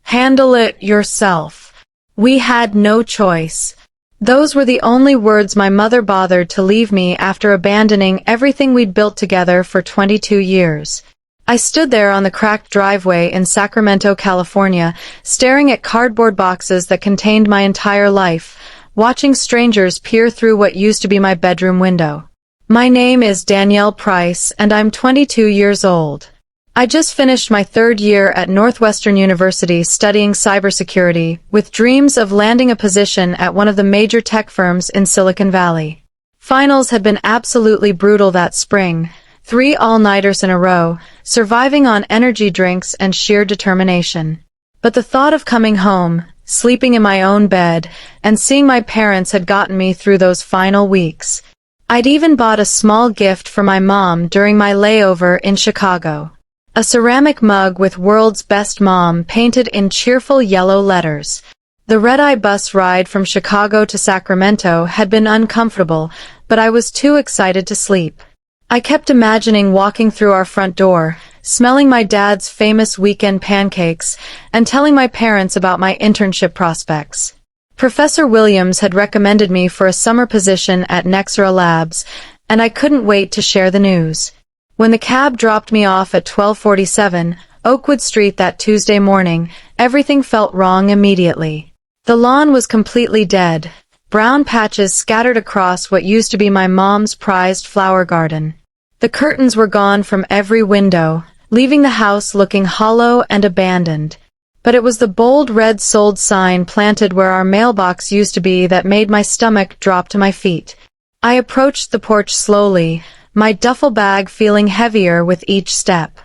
Handle it yourself. We had no choice. Those were the only words my mother bothered to leave me after abandoning everything we'd built together for 22 years. I stood there on the cracked driveway in Sacramento, California, staring at cardboard boxes that contained my entire life, watching strangers peer through what used to be my bedroom window. My name is Danielle Price, and I'm 22 years old. I just finished my third year at Northwestern University studying cybersecurity, with dreams of landing a position at one of the major tech firms in Silicon Valley. Finals had been absolutely brutal that spring, 3 all-nighters in a row, surviving on energy drinks and sheer determination. But the thought of coming home, sleeping in my own bed, and seeing my parents had gotten me through those final weeks. I'd even bought a small gift for my mom during my layover in Chicago. A ceramic mug with "World's Best Mom" painted in cheerful yellow letters. The red-eye bus ride from Chicago to Sacramento had been uncomfortable, but I was too excited to sleep. I kept imagining walking through our front door, smelling my dad's famous weekend pancakes, and telling my parents about my internship prospects. Professor Williams had recommended me for a summer position at Nexera Labs, and I couldn't wait to share the news. When the cab dropped me off at 1247 Oakwood Street that Tuesday morning, everything felt wrong immediately. The lawn was completely dead, brown patches scattered across what used to be my mom's prized flower garden. The curtains were gone from every window, leaving the house looking hollow and abandoned. But it was the bold red "Sold" sign planted where our mailbox used to be that made my stomach drop to my feet. I approached the porch slowly, my duffel bag feeling heavier with each step.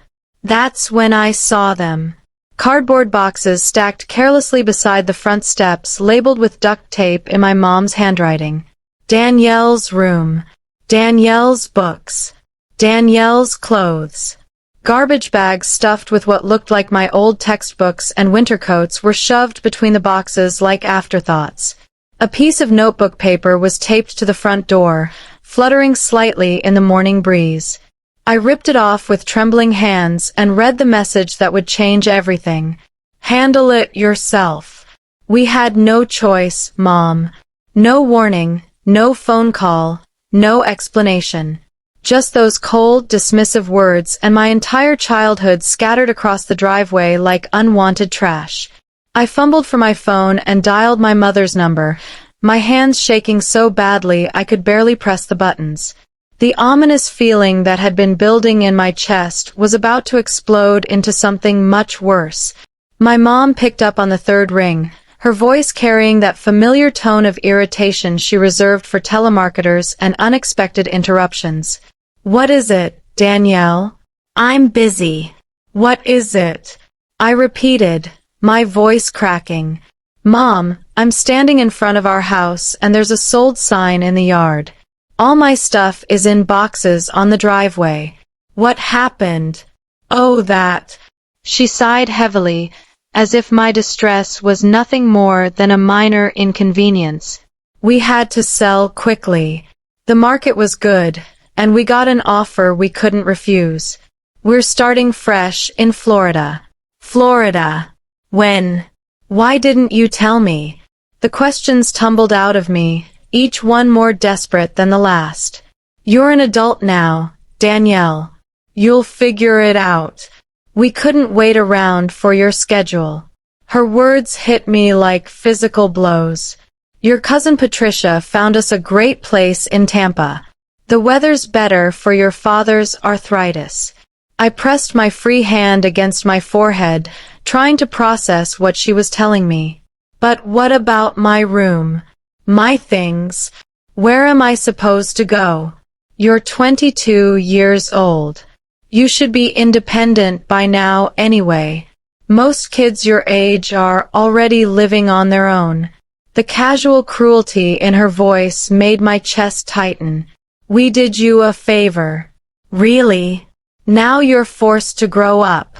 That's when I saw them. Cardboard boxes stacked carelessly beside the front steps, labeled with duct tape in my mom's handwriting. Danielle's room. Danielle's books. Danielle's clothes. Garbage bags stuffed with what looked like my old textbooks and winter coats were shoved between the boxes like afterthoughts. A piece of notebook paper was taped to the front door, fluttering slightly in the morning breeze. I ripped it off with trembling hands and read the message that would change everything. Handle it yourself. We had no choice, Mom. No warning, no phone call, no explanation. Just those cold, dismissive words and my entire childhood scattered across the driveway like unwanted trash. I fumbled for my phone and dialed my mother's number, my hands shaking so badly I could barely press the buttons. The ominous feeling that had been building in my chest was about to explode into something much worse. My mom picked up on the third ring, her voice carrying that familiar tone of irritation she reserved for telemarketers and unexpected interruptions. What is it, Danielle? I'm busy. What is it? I repeated, my voice cracking. Mom, I'm standing in front of our house and there's a "Sold" sign in the yard. All my stuff is in boxes on the driveway. What happened? Oh, that. She sighed heavily, as if my distress was nothing more than a minor inconvenience. We had to sell quickly. The market was good, and we got an offer we couldn't refuse. We're starting fresh in Florida. Florida. When? Why didn't you tell me? The questions tumbled out of me, each one more desperate than the last. You're an adult now, Danielle. You'll figure it out. We couldn't wait around for your schedule. Her words hit me like physical blows. Your cousin Patricia found us a great place in Tampa. The weather's better for your father's arthritis. I pressed my free hand against my forehead, trying to process what she was telling me. But what about my room? My things? Where am I supposed to go? You're 22 years old. You should be independent by now anyway. Most kids your age are already living on their own. The casual cruelty in her voice made my chest tighten. We did you a favor. Really? Now you're forced to grow up.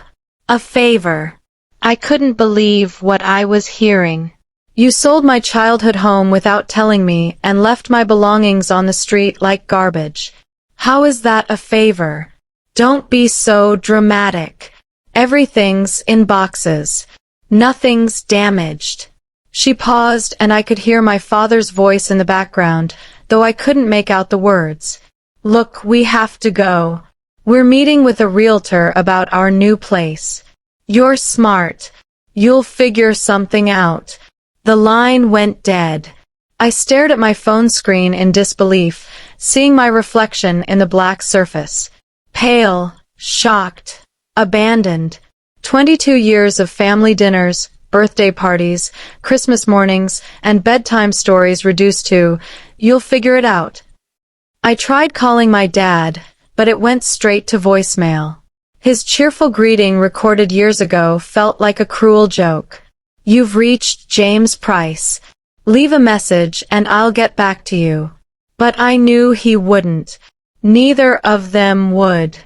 A favor. I couldn't believe what I was hearing. You sold my childhood home without telling me and left my belongings on the street like garbage. How is that a favor? Don't be so dramatic. Everything's in boxes. Nothing's damaged. She paused, and I could hear my father's voice in the background, though I couldn't make out the words. Look, we have to go. We're meeting with a realtor about our new place. You're smart. You'll figure something out. The line went dead. I stared at my phone screen in disbelief, seeing my reflection in the black surface. Pale, shocked, abandoned. 22 years of family dinners, birthday parties, Christmas mornings, and bedtime stories reduced to, "You'll figure it out." I tried calling my dad, but it went straight to voicemail. His cheerful greeting recorded years ago felt like a cruel joke. "You've reached James Price. Leave a message and I'll get back to you." But I knew he wouldn't. Neither of them would.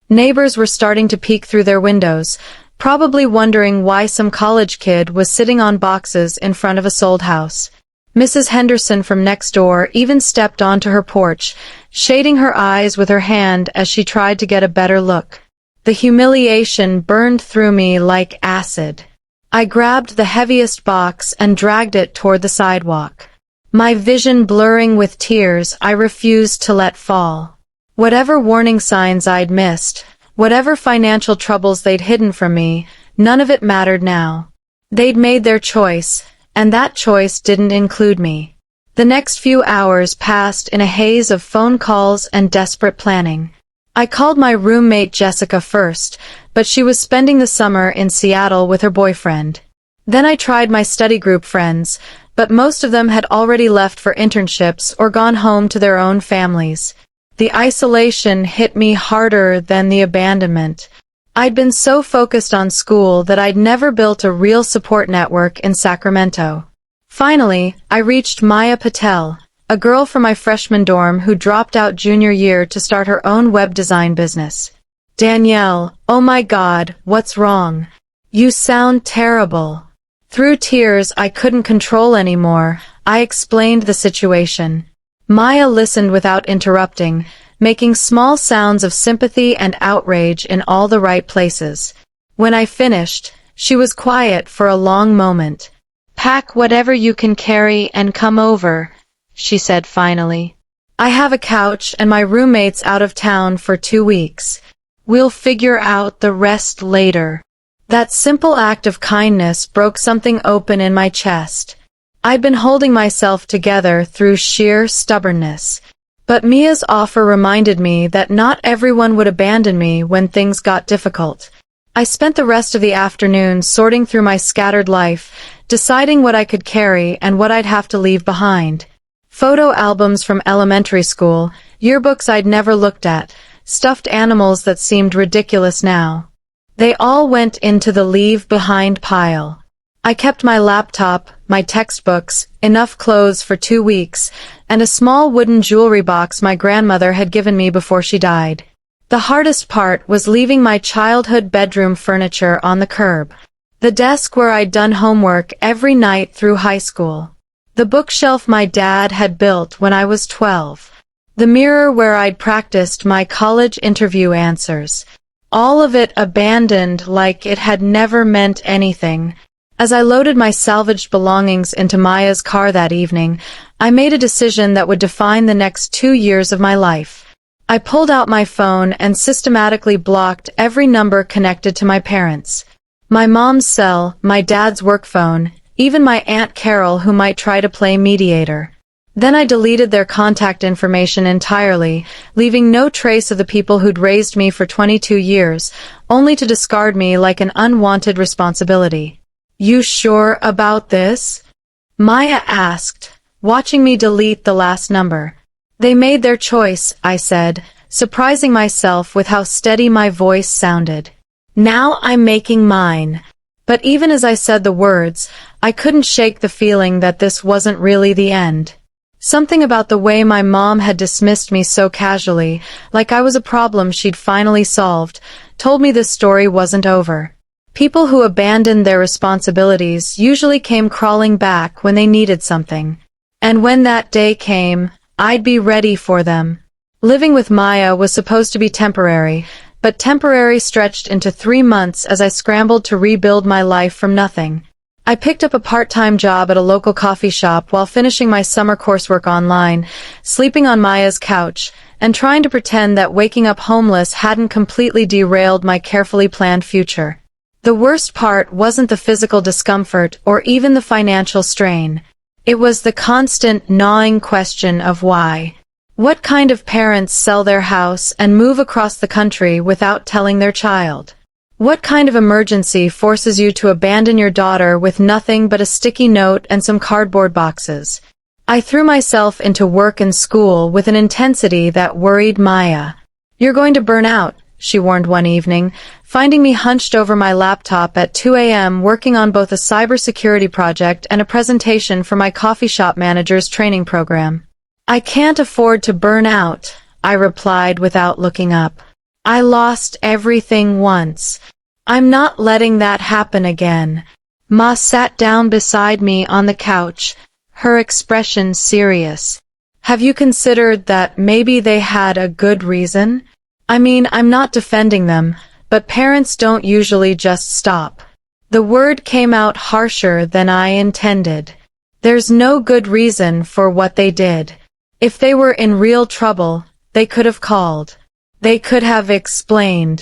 Neighbors were starting to peek through their windows, probably wondering why some college kid was sitting on boxes in front of a sold house. Mrs. Henderson from next door even stepped onto her porch, shading her eyes with her hand as she tried to get a better look. The humiliation burned through me like acid. I grabbed the heaviest box and dragged it toward the sidewalk. My vision blurring with tears I refused to let fall. Whatever warning signs I'd missed, whatever financial troubles they'd hidden from me, none of it mattered now. They'd made their choice, and that choice didn't include me. The next few hours passed in a haze of phone calls and desperate planning. I called my roommate Jessica first, but she was spending the summer in Seattle with her boyfriend. Then I tried my study group friends, but most of them had already left for internships or gone home to their own families. The isolation hit me harder than the abandonment. I'd been so focused on school that I'd never built a real support network in Sacramento. Finally, I reached Maya Patel, a girl from my freshman dorm who dropped out junior year to start her own web design business. "Danielle, oh my God, what's wrong? You sound terrible." Through tears I couldn't control anymore, I explained the situation. Maya listened without interrupting, making small sounds of sympathy and outrage in all the right places. When I finished, she was quiet for a long moment. "Pack whatever you can carry and come over," she said finally. "I have a couch and my roommate's out of town for 2 weeks. We'll figure out the rest later." That simple act of kindness broke something open in my chest. I'd been holding myself together through sheer stubbornness. But Mia's offer reminded me that not everyone would abandon me when things got difficult. I spent the rest of the afternoon sorting through my scattered life, deciding what I could carry and what I'd have to leave behind. Photo albums from elementary school, yearbooks I'd never looked at, stuffed animals that seemed ridiculous now. They all went into the leave behind pile. I kept my laptop, my textbooks, enough clothes for 2 weeks, and a small wooden jewelry box my grandmother had given me before she died. The hardest part was leaving my childhood bedroom furniture on the curb. The desk where I'd done homework every night through high school. The bookshelf my dad had built when I was 12. The mirror where I'd practiced my college interview answers. All of it abandoned like it had never meant anything. As I loaded my salvaged belongings into Maya's car that evening, I made a decision that would define the next 2 years of my life. I pulled out my phone and systematically blocked every number connected to my parents. My mom's cell, my dad's work phone, even my Aunt Carol who might try to play mediator. Then I deleted their contact information entirely, leaving no trace of the people who'd raised me for 22 years, only to discard me like an unwanted responsibility. "You sure about this?" Maya asked, watching me delete the last number. "They made their choice," I said, surprising myself with how steady my voice sounded. "Now I'm making mine." But even as I said the words, I couldn't shake the feeling that this wasn't really the end. Something about the way my mom had dismissed me so casually, like I was a problem she'd finally solved, told me this story wasn't over. People who abandoned their responsibilities usually came crawling back when they needed something. And when that day came, I'd be ready for them. Living with Maya was supposed to be temporary, but temporary stretched into 3 months as I scrambled to rebuild my life from nothing. I picked up a part-time job at a local coffee shop while finishing my summer coursework online, sleeping on Maya's couch, and trying to pretend that waking up homeless hadn't completely derailed my carefully planned future. The worst part wasn't the physical discomfort or even the financial strain. It was the constant gnawing question of why. What kind of parents sell their house and move across the country without telling their child? What kind of emergency forces you to abandon your daughter with nothing but a sticky note and some cardboard boxes? I threw myself into work and school with an intensity that worried Maya. "You're going to burn out," she warned one evening, finding me hunched over my laptop at 2 a.m. working on both a cybersecurity project and a presentation for my coffee shop manager's training program. "I can't afford to burn out," I replied without looking up. "I lost everything once. I'm not letting that happen again." Ma sat down beside me on the couch, her expression serious. "Have you considered that maybe they had a good reason? I mean, I'm not defending them, but parents don't usually just stop." The word came out harsher than I intended. There's no good reason for what they did. If they were in real trouble, they could have called. They could have explained.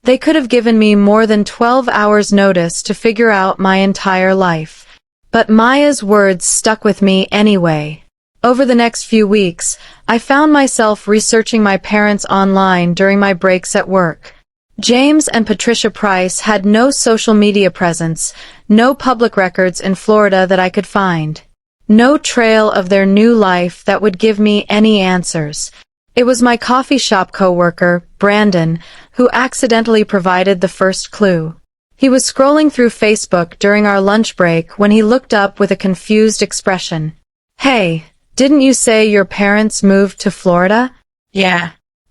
They could have given me more than 12 hours notice to figure out my entire life. But Maya's words stuck with me anyway. Over the next few weeks, I found myself researching my parents online during my breaks at work. James and Patricia Price had no social media presence, no public records in Florida that I could find. No trail of their new life that would give me any answers. It was my coffee shop coworker, Brandon, who accidentally provided the first clue. He was scrolling through Facebook during our lunch break when he looked up with a confused expression. "Hey, didn't you say your parents moved to Florida?" "Yeah."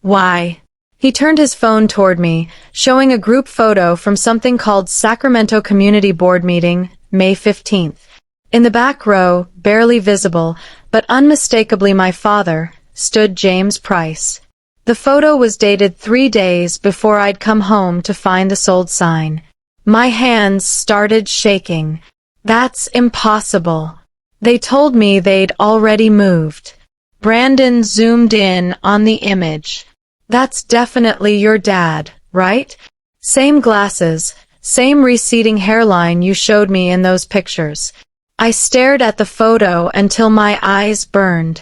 "Why?" He turned his phone toward me, showing a group photo from something called Sacramento Community Board Meeting, May 15th. In the back row, barely visible, but unmistakably my father, stood James Price. The photo was dated 3 days before I'd come home to find the sold sign. My hands started shaking. "That's impossible. They told me they'd already moved." Brandon zoomed in on the image. "That's definitely your dad, right? Same glasses, same receding hairline you showed me in those pictures." I stared at the photo until my eyes burned.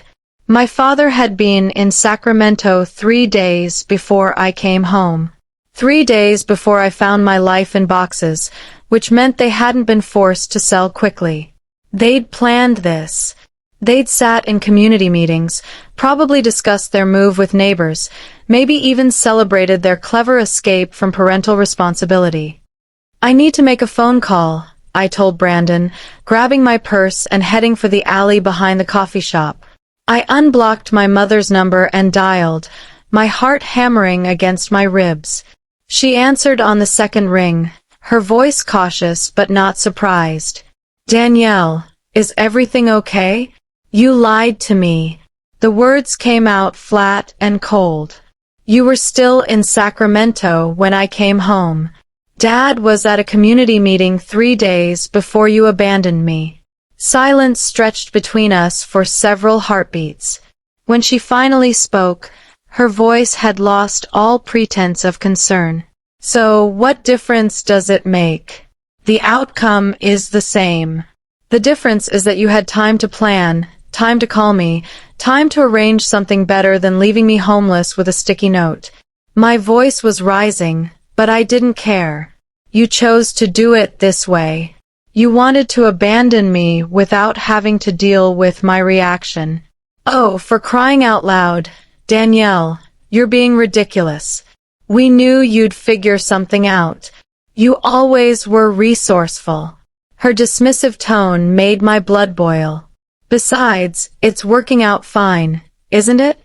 My father had been in Sacramento 3 days before I came home. 3 days before I found my life in boxes, which meant they hadn't been forced to sell quickly. They'd planned this. They'd sat in community meetings, probably discussed their move with neighbors, maybe even celebrated their clever escape from parental responsibility. "I need to make a phone call," I told Brandon, grabbing my purse and heading for the alley behind the coffee shop. I unblocked my mother's number and dialed, my heart hammering against my ribs. She answered on the second ring, her voice cautious but not surprised. "Danielle, is everything okay? You lied to me." The words came out flat and cold. "You were still in Sacramento when I came home. Dad was at a community meeting 3 days before you abandoned me." Silence stretched between us for several heartbeats. When she finally spoke, her voice had lost all pretense of concern. "So what difference does it make? The outcome is the same. The difference is that you had time to plan, time to call me, time to arrange something better than leaving me homeless with a sticky note." My voice was rising, but I didn't care. "You chose to do it this way. You wanted to abandon me without having to deal with my reaction." "Oh, for crying out loud, Danielle, you're being ridiculous. We knew you'd figure something out. You always were resourceful." Her dismissive tone made my blood boil. "Besides, it's working out fine, isn't it?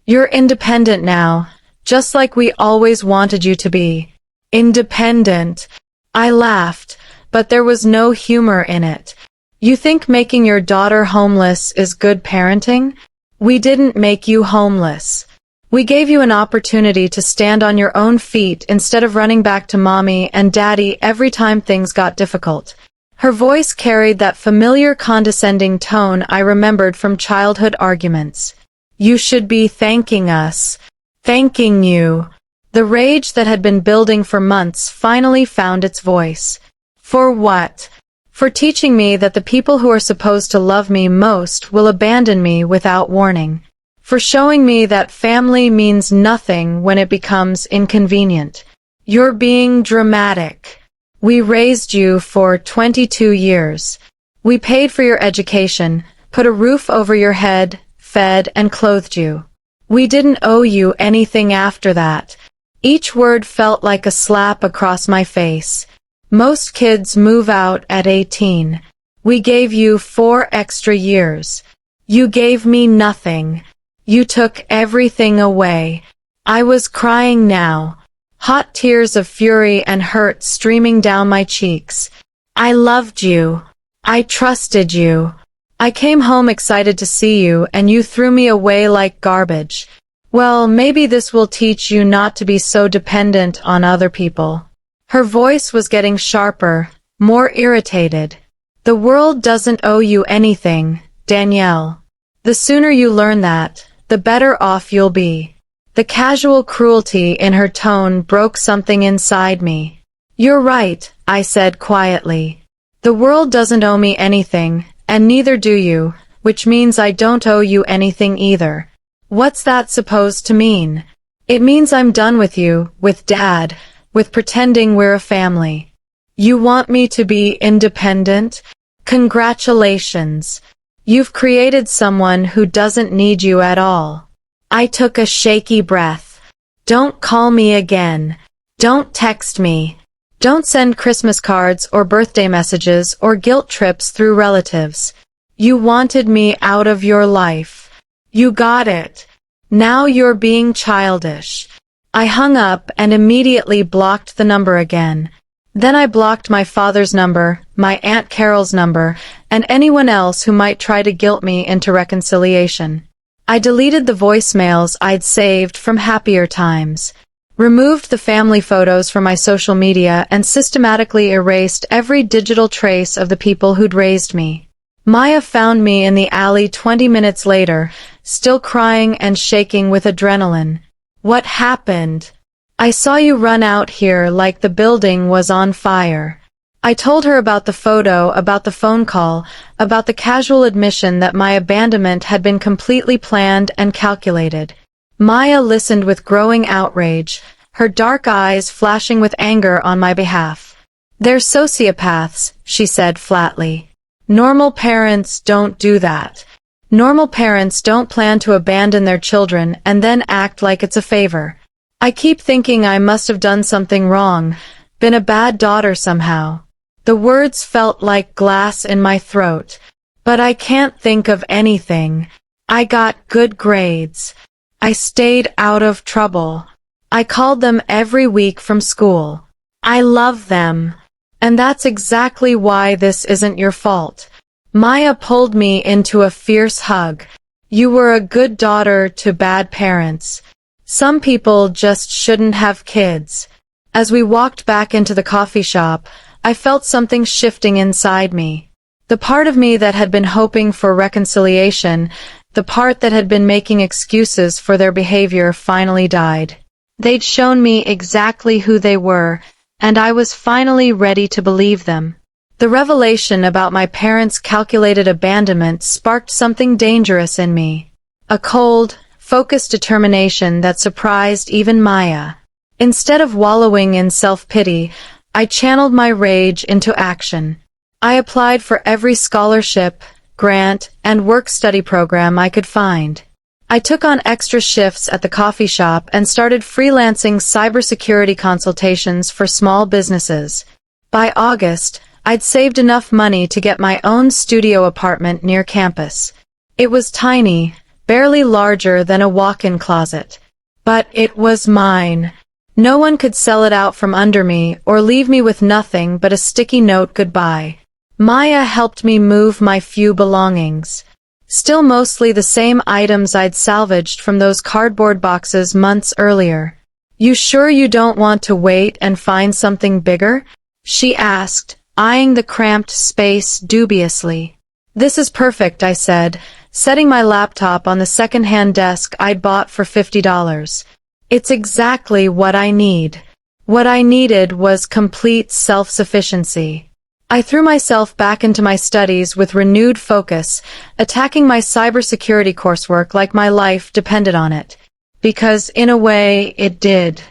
You're independent now, just like we always wanted you to be." "Independent?" I laughed, but there was no humor in it. "You think making your daughter homeless is good parenting? We didn't make you homeless. We gave you an opportunity to stand on your own feet instead of running back to mommy and daddy every time things got difficult. Her voice carried that familiar condescending tone I remembered from childhood arguments. You should be thanking us. Thanking you. The rage that had been building for months finally found its voice. For what? For teaching me that the people who are supposed to love me most will abandon me without warning. For showing me that family means nothing when it becomes inconvenient. You're being dramatic. We raised you for 22 years. We paid for your education, put a roof over your head, fed and clothed you. We didn't owe you anything after that. Each word felt like a slap across my face. Most kids move out at 18. We gave you 4 extra years. You gave me nothing. You took everything away. I was crying now. Hot tears of fury and hurt streaming down my cheeks. I loved you. I trusted you. I came home excited to see you, and you threw me away like garbage. Well, maybe this will teach you not to be so dependent on other people. Her voice was getting sharper, more irritated. The world doesn't owe you anything, Danielle. The sooner you learn that, the better off you'll be. The casual cruelty in her tone broke something inside me. You're right, I said quietly. The world doesn't owe me anything, and neither do you, which means I don't owe you anything either. What's that supposed to mean? It means I'm done with you, with Dad, with pretending we're a family. You want me to be independent? Congratulations. You've created someone who doesn't need you at all. I took a shaky breath. Don't call me again. Don't text me. Don't send Christmas cards or birthday messages or guilt trips through relatives. You wanted me out of your life. You got it. Now you're being childish. I hung up and immediately blocked the number again. Then I blocked my father's number, my Aunt Carol's number, and anyone else who might try to guilt me into reconciliation. I deleted the voicemails I'd saved from happier times, removed the family photos from my social media, and systematically erased every digital trace of the people who'd raised me. Maya found me in the alley 20 minutes later, still crying and shaking with adrenaline. What happened? I saw you run out here like the building was on fire. I told her about the photo, about the phone call, about the casual admission that my abandonment had been completely planned and calculated. Maya listened with growing outrage, her dark eyes flashing with anger on my behalf. They're sociopaths, she said flatly. Normal parents don't do that. Normal parents don't plan to abandon their children and then act like it's a favor. I keep thinking I must have done something wrong, been a bad daughter somehow. The words felt like glass in my throat, but I can't think of anything. I got good grades. I stayed out of trouble. I called them every week from school. I love them. And that's exactly why this isn't your fault. Maya pulled me into a fierce hug. You were a good daughter to bad parents. Some people just shouldn't have kids. As we walked back into the coffee shop, I felt something shifting inside me. The part of me that had been hoping for reconciliation, the part that had been making excuses for their behavior, finally died. They'd shown me exactly who they were, and I was finally ready to believe them. The revelation about my parents' calculated abandonment sparked something dangerous in me. A cold, focused determination that surprised even Maya. Instead of wallowing in self-pity, I channeled my rage into action. I applied for every scholarship, grant, and work-study program I could find. I took on extra shifts at the coffee shop and started freelancing cybersecurity consultations for small businesses. By August, I'd saved enough money to get my own studio apartment near campus. It was tiny, barely larger than a walk-in closet. But it was mine. No one could sell it out from under me or leave me with nothing but a sticky note goodbye. Maya helped me move my few belongings. Still mostly the same items I'd salvaged from those cardboard boxes months earlier. "You sure you don't want to wait and find something bigger?" she asked, eyeing the cramped space dubiously. "This is perfect," I said, setting my laptop on the second-hand desk I'd bought for $50. "It's exactly what I need." What I needed was complete self-sufficiency. I threw myself back into my studies with renewed focus, attacking my cybersecurity coursework like my life depended on it. Because, in a way, it did.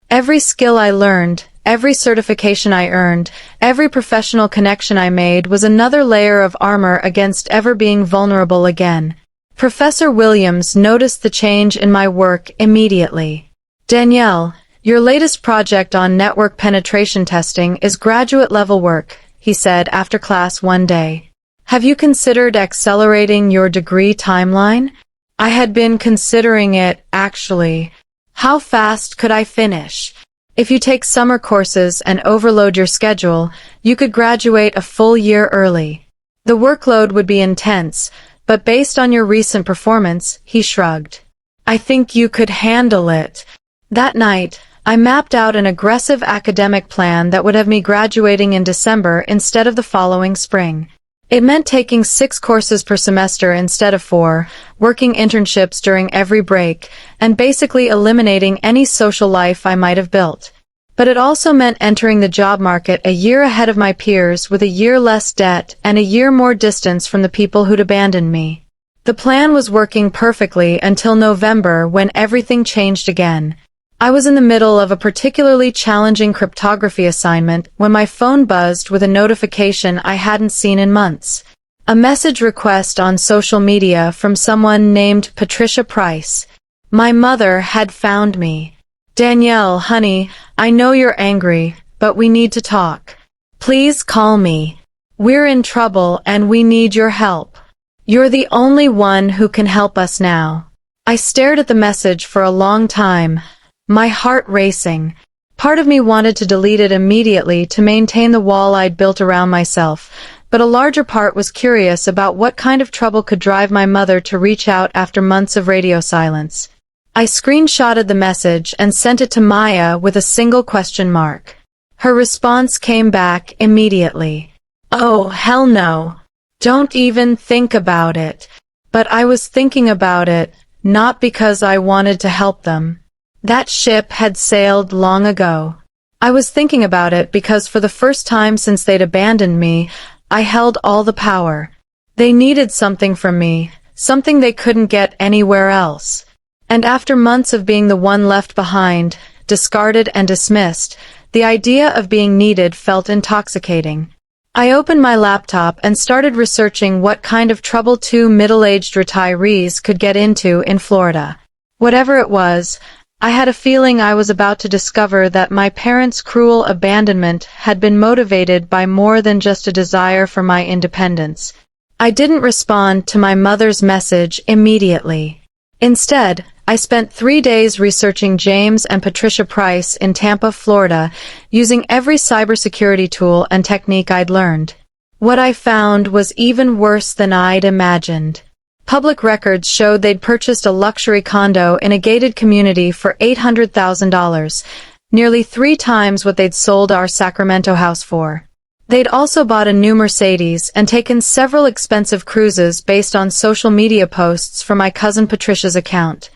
Every skill I learned, every certification I earned, every professional connection I made was another layer of armor against ever being vulnerable again. Professor Williams noticed the change in my work immediately. "Danielle, your latest project on network penetration testing is graduate-level work," he said after class one day. "Have you considered accelerating your degree timeline?" I had been considering it, actually. How fast could I finish? If you take summer courses and overload your schedule, you could graduate a full year early. The workload would be intense, but based on your recent performance, he shrugged. "I think you could handle it." That night, I mapped out an aggressive academic plan that would have me graduating in December instead of the following spring. It meant taking 6 courses per semester instead of 4, working internships during every break, and basically eliminating any social life I might have built. But it also meant entering the job market a year ahead of my peers with a year less debt and a year more distance from the people who'd abandoned me. The plan was working perfectly until November, when everything changed again. I was in the middle of a particularly challenging cryptography assignment when my phone buzzed with a notification I hadn't seen in months. A message request on social media from someone named Patricia Price. My mother had found me. "Danielle, honey, I know you're angry, but we need to talk. Please call me. We're in trouble and we need your help. You're the only one who can help us now." I stared at the message for a long time, my heart racing. Part of me wanted to delete it immediately to maintain the wall I'd built around myself, but a larger part was curious about what kind of trouble could drive my mother to reach out after months of radio silence. I screenshotted the message and sent it to Maya with a single question mark. Her response came back immediately. "Oh, hell no. Don't even think about it." But I was thinking about it, not because I wanted to help them. That ship had sailed long ago. I was thinking about it because for the first time since they'd abandoned me, I held all the power. They needed something from me, something they couldn't get anywhere else. And after months of being the one left behind, discarded and dismissed, the idea of being needed felt intoxicating. I opened my laptop and started researching what kind of trouble 2 middle-aged retirees could get into in Florida. Whatever it was, I had a feeling I was about to discover that my parents' cruel abandonment had been motivated by more than just a desire for my independence. I didn't respond to my mother's message immediately. Instead, I spent 3 days researching James and Patricia Price in Tampa, Florida, using every cybersecurity tool and technique I'd learned. What I found was even worse than I'd imagined. Public records showed they'd purchased a luxury condo in a gated community for $800,000, nearly 3 times what they'd sold our Sacramento house for. They'd also bought a new Mercedes and taken several expensive cruises based on social media posts from my cousin Patricia's account.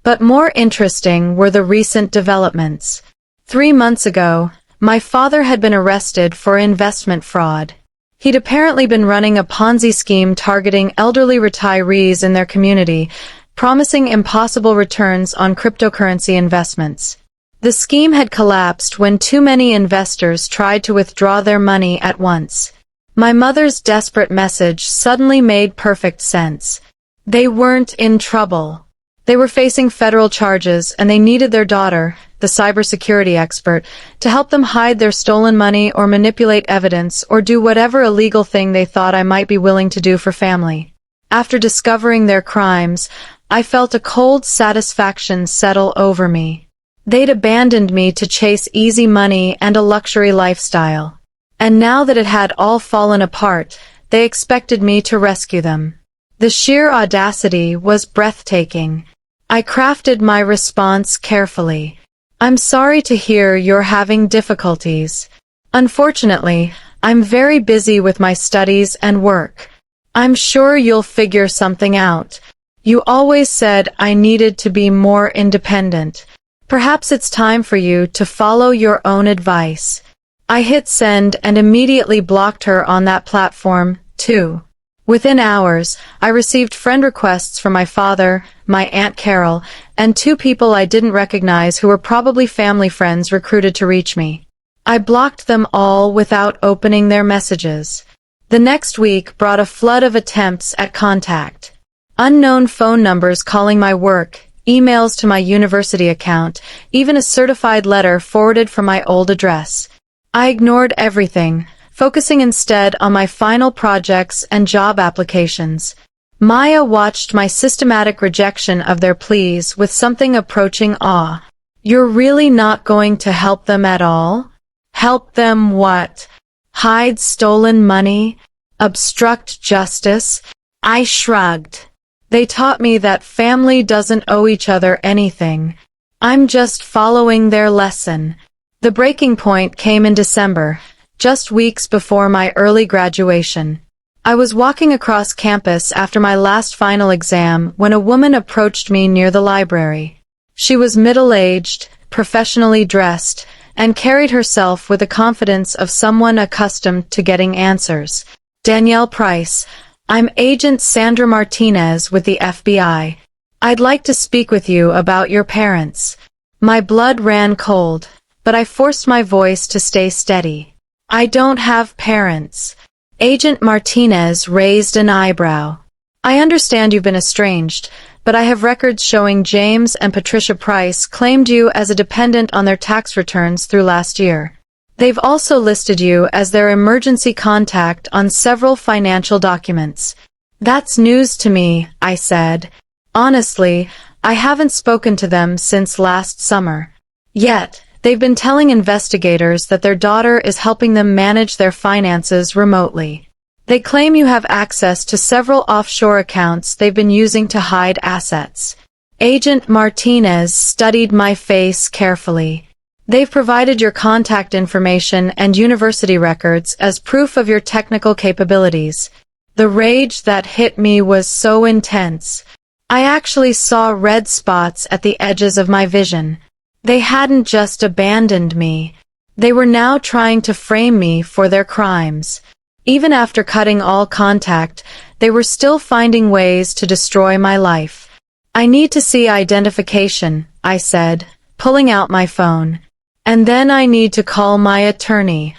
But more interesting were the recent developments. 3 months ago, my father had been arrested for investment fraud. He'd apparently been running a Ponzi scheme targeting elderly retirees in their community, promising impossible returns on cryptocurrency investments. The scheme had collapsed when too many investors tried to withdraw their money at once. My mother's desperate message suddenly made perfect sense. They weren't in trouble. They were facing federal charges, and they needed their daughter, the cybersecurity expert, to help them hide their stolen money or manipulate evidence or do whatever illegal thing they thought I might be willing to do for family. After discovering their crimes, I felt a cold satisfaction settle over me. They'd abandoned me to chase easy money and a luxury lifestyle. And now that it had all fallen apart, they expected me to rescue them. The sheer audacity was breathtaking. I crafted my response carefully. I'm sorry to hear you're having difficulties. Unfortunately, I'm very busy with my studies and work. I'm sure you'll figure something out. You always said I needed to be more independent. Perhaps it's time for you to follow your own advice. I hit send and immediately blocked her on that platform, too. Within hours, I received friend requests from my father, my Aunt Carol, and 2 people I didn't recognize who were probably family friends recruited to reach me. I blocked them all without opening their messages. The next week brought a flood of attempts at contact. Unknown phone numbers calling my work, emails to my university account, even a certified letter forwarded from my old address. I ignored everything, focusing instead on my final projects and job applications. Maya watched my systematic rejection of their pleas with something approaching awe. You're really not going to help them at all? Help them what? Hide stolen money? Obstruct justice? I shrugged. They taught me that family doesn't owe each other anything. I'm just following their lesson. The breaking point came in December, just weeks before my early graduation. I was walking across campus after my last final exam when a woman approached me near the library. She was middle-aged, professionally dressed, and carried herself with the confidence of someone accustomed to getting answers. Danielle Price, I'm Agent Sandra Martinez with the FBI. I'd like to speak with you about your parents. My blood ran cold, but I forced my voice to stay steady. I don't have parents. Agent Martinez raised an eyebrow. I understand you've been estranged, but I have records showing James and Patricia Price claimed you as a dependent on their tax returns through last year. They've also listed you as their emergency contact on several financial documents. That's news to me, I said. Honestly, I haven't spoken to them since last summer. Yet, they've been telling investigators that their daughter is helping them manage their finances remotely. They claim you have access to several offshore accounts they've been using to hide assets. Agent Martinez studied my face carefully. They've provided your contact information and university records as proof of your technical capabilities. The rage that hit me was so intense. I actually saw red spots at the edges of my vision. They hadn't just abandoned me. They were now trying to frame me for their crimes. Even after cutting all contact, they were still finding ways to destroy my life. I need to see identification, I said, pulling out my phone. And then I need to call my attorney.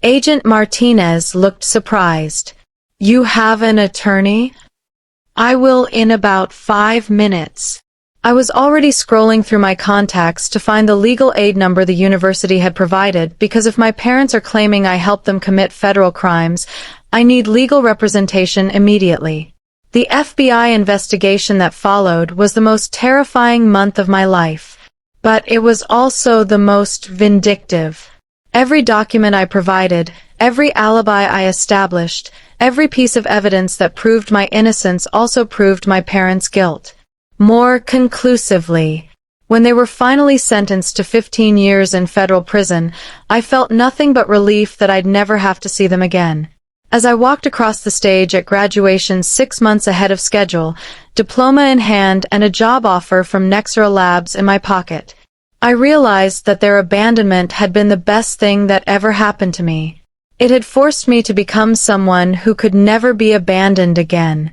Agent Martinez looked surprised. You have an attorney? I will in about 5 minutes. I was already scrolling through my contacts to find the legal aid number the university had provided because if my parents are claiming I helped them commit federal crimes, I need legal representation immediately. The FBI investigation that followed was the most terrifying month of my life. But it was also the most vindictive. Every document I provided, every alibi I established, every piece of evidence that proved my innocence also proved my parents' guilt. More conclusively, when they were finally sentenced to 15 years in federal prison, I felt nothing but relief that I'd never have to see them again. As I walked across the stage at graduation 6 months ahead of schedule, diploma in hand and a job offer from Nexera Labs in my pocket, I realized that their abandonment had been the best thing that ever happened to me. It had forced me to become someone who could never be abandoned again.